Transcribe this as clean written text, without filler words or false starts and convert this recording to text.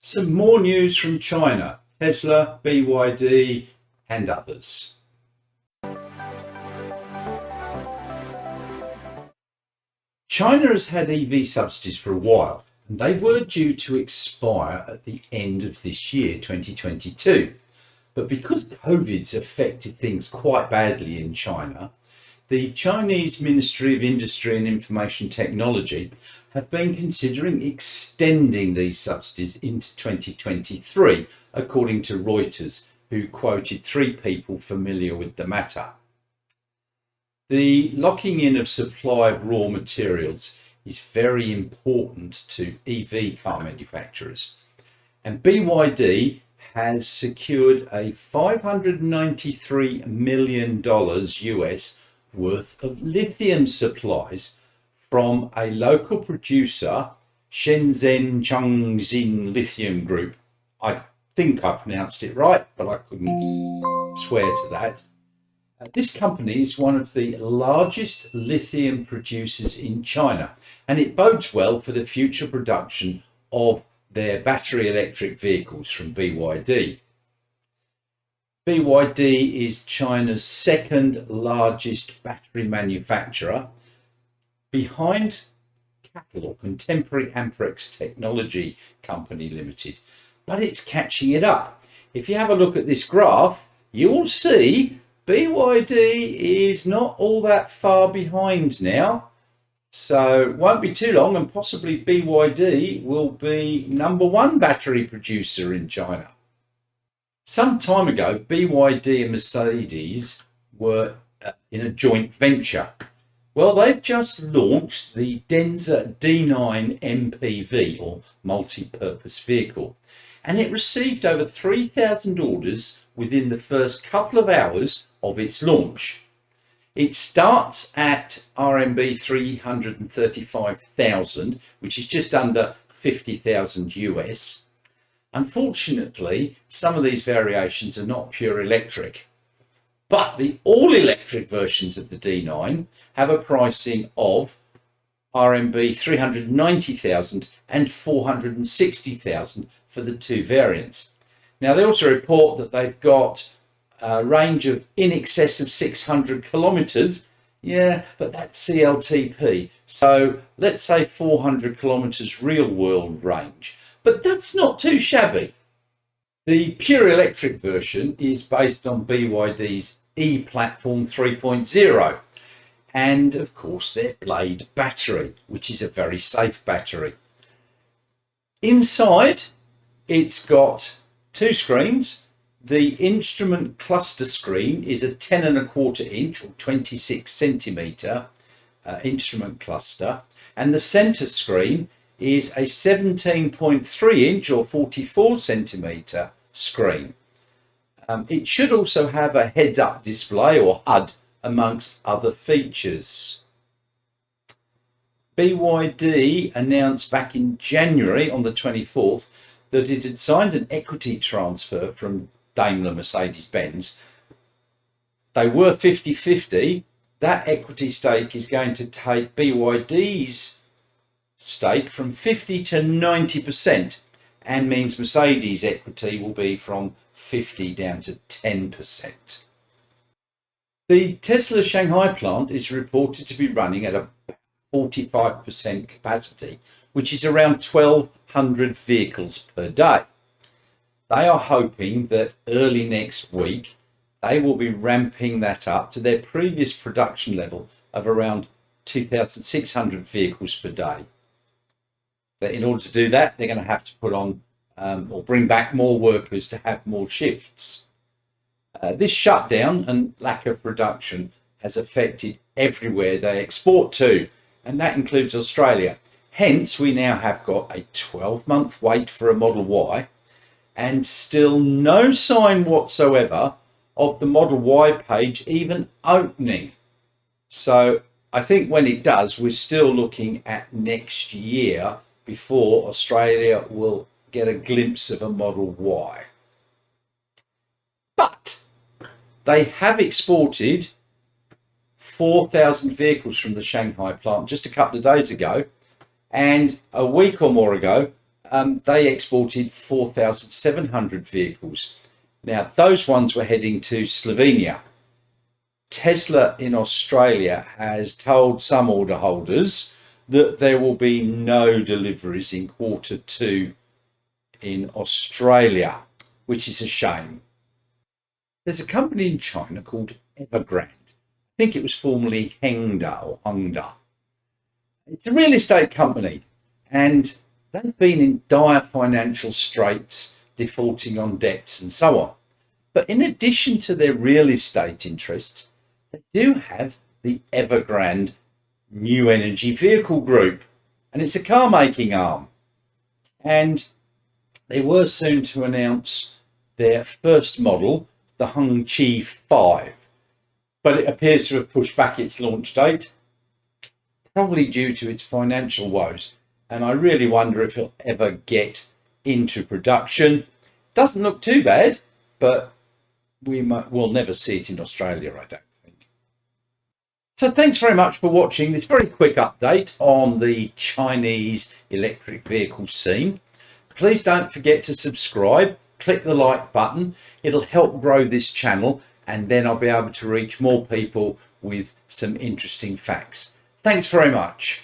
Some more news from China, Tesla, BYD and others. China has had EV subsidies for a while, and they were due to expire at the end of this year, 2022. But because COVID's affected things quite badly in China, the Chinese Ministry of Industry and Information Technology have been considering extending these subsidies into 2023, according to Reuters, who quoted 3 people familiar with the matter. The locking in of supply of raw materials is very important to EV car manufacturers, and BYD has secured a $593 million US worth of lithium supplies from a local producer, Shenzhen Chongqing Lithium Group. I think I pronounced it right, but I couldn't swear to that. This company is one of the largest lithium producers in China, and it bodes well for the future production of their battery electric vehicles from BYD. BYD is China's second largest battery manufacturer, behind CATL, or Contemporary Amperex Technology Company Limited, but it's catching it up. If you have a look at this graph, you'll see BYD is not all that far behind now. So it won't be too long and possibly BYD will be #1 battery producer in China. Some time ago, BYD and Mercedes were in a joint venture. Well, they've just launched the Denza D9 MPV, or multi-purpose vehicle, and it received over 3,000 orders within the first couple of hours of its launch. It starts at RMB 335,000, which is just under 50,000 US. Unfortunately, some of these variations are not pure electric, but the all-electric versions of the D9 have a pricing of RMB 390,000 and 460,000 for the 2 variants. Now, they also report that they've got a range of in excess of 600 kilometers. Yeah, but that's CLTP. So let's say 400 kilometers real world range. But that's not too shabby. The pure electric version is based on BYD's E-Platform 3.0 and of course their Blade battery, which is a very safe battery. Inside, it's got 2 screens. The instrument cluster screen is a 10.25 inch or 26 centimetre instrument cluster, and the centre screen is a 17.3 inch or 44 centimetre screen. It should also have a heads-up display, or HUD, amongst other features. BYD announced back in January on the 24th that it had signed an equity transfer from Daimler Mercedes-Benz. They were 50-50. That equity stake is going to take BYD's stake from 50 to 90%, and means Mercedes equity will be from 50 down to 10%. The Tesla Shanghai plant is reported to be running at a 45% capacity, which is around 1,200 vehicles per day. They are hoping that early next week they will be ramping that up to their previous production level of around 2,600 vehicles per day. But in order to do that, they're going to have to put on or bring back more workers to have more shifts. This shutdown and lack of production has affected everywhere they export to, and that includes Australia. Hence, we now have got a 12-month wait for a Model Y, and still no sign whatsoever of the Model Y page even opening. So I think when it does, we're still looking at next year before Australia will get a glimpse of a Model Y. But they have exported 4,000 vehicles from the Shanghai plant just a couple of days ago, and a week or more ago they exported 4,700 vehicles. Now, those ones were heading to Slovenia. Tesla in Australia has told some order holders that there will be no deliveries in Q2 in Australia, which is a shame. There's a company in China called Evergrande. I think it was formerly Hengda or Hongda. It's a real estate company, and they've been in dire financial straits, defaulting on debts and so on. But in addition to their real estate interests, they do have the Evergrande New Energy Vehicle Group, and it's a car making arm. And they were soon to announce their first model, the Hongqi 5, but it appears to have pushed back its launch date, probably due to its financial woes. And I really wonder if it'll ever get into production. Doesn't look too bad, but we'll never see it in Australia, I don't think. So thanks very much for watching this very quick update on the Chinese electric vehicle scene. Please don't forget to subscribe, click the like button. It'll help grow this channel, and then I'll be able to reach more people with some interesting facts. Thanks very much.